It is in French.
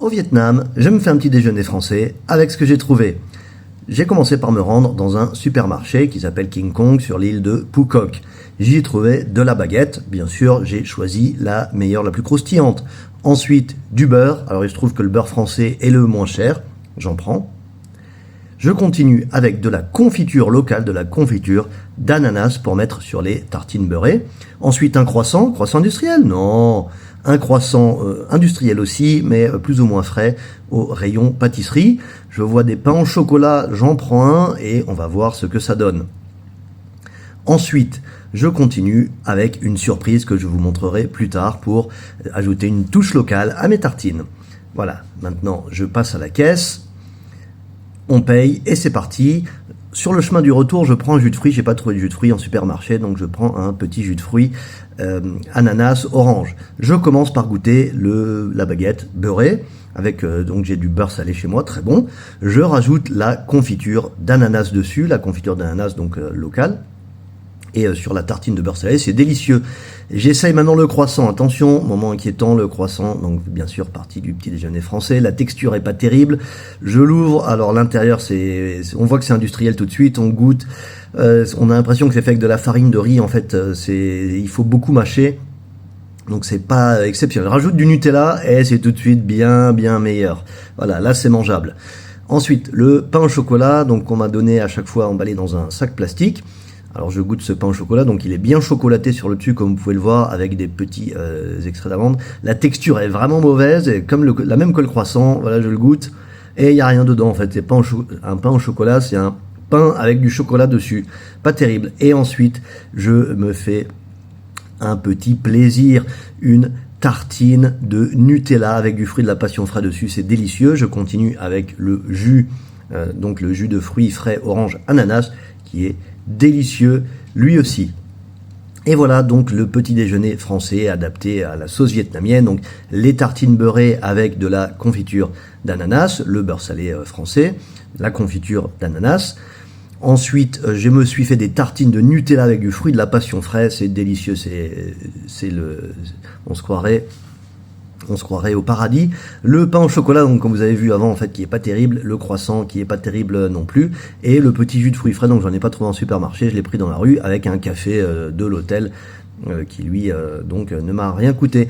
Au Vietnam, je me fais un petit déjeuner français avec ce que j'ai trouvé. J'ai commencé par me rendre dans un supermarché qui s'appelle King Kong sur l'île de Phu Quoc. J'y ai trouvé de la baguette, bien sûr, j'ai choisi la meilleure, la plus croustillante. Ensuite, du beurre, alors il se trouve que le beurre français est le moins cher, j'en prends. Je continue avec de la confiture locale, de la confiture d'ananas pour mettre sur les tartines beurrées. Ensuite, un croissant industriel, non, un croissant industriel aussi, mais plus ou moins frais, au rayon pâtisserie. Je vois des pains au chocolat, j'en prends un et on va voir ce que ça donne. Ensuite, je continue avec une surprise que je vous montrerai plus tard pour ajouter une touche locale à mes tartines. Voilà, maintenant je passe à la caisse. On paye et c'est parti. Sur le chemin du retour, je prends un jus de fruits. J'ai pas trouvé de jus de fruits en supermarché, donc je prends un petit jus de fruits ananas orange. Je commence par goûter la baguette beurrée avec donc j'ai du beurre salé chez moi, très bon. Je rajoute la confiture d'ananas dessus, la confiture d'ananas donc locale. Et sur la tartine de beurre salé, c'est délicieux. J'essaye maintenant le croissant. Attention, moment inquiétant, le croissant, donc bien sûr partie du petit déjeuner français. La texture est pas terrible. Je l'ouvre, alors l'intérieur, on voit que c'est industriel tout de suite. On goûte, on a l'impression que c'est fait avec de la farine de riz. En fait, il faut beaucoup mâcher. Donc c'est pas exceptionnel. Rajoute du Nutella et c'est tout de suite bien meilleur. Voilà, là c'est mangeable. Ensuite, le pain au chocolat, donc qu'on m'a donné à chaque fois emballé dans un sac plastique. Alors je goûte ce pain au chocolat, donc il est bien chocolaté sur le dessus, comme vous pouvez le voir, avec des petits extraits d'amande. La texture est vraiment mauvaise, et comme la même que le croissant, voilà, je le goûte, et il n'y a rien dedans en fait. C'est pas un pain au chocolat, c'est un pain avec du chocolat dessus. Pas terrible. Et ensuite, je me fais un petit plaisir, une tartine de Nutella avec du fruit de la passion frais dessus, c'est délicieux. Je continue avec le jus, donc le jus de fruits frais orange ananas, qui est délicieux lui aussi. Et voilà donc le petit déjeuner français adapté à la sauce vietnamienne, donc les tartines beurrées avec de la confiture d'ananas, le beurre salé français, la confiture d'ananas. Ensuite, je me suis fait des tartines de Nutella avec du fruit de la passion frais, c'est délicieux, on se croirait au paradis. Le pain au chocolat, donc comme vous avez vu avant, en fait, qui est pas terrible. Le croissant, qui est pas terrible non plus. Et le petit jus de fruits frais, donc j'en ai pas trouvé en supermarché, je l'ai pris dans la rue avec un café de l'hôtel qui lui, donc, ne m'a rien coûté.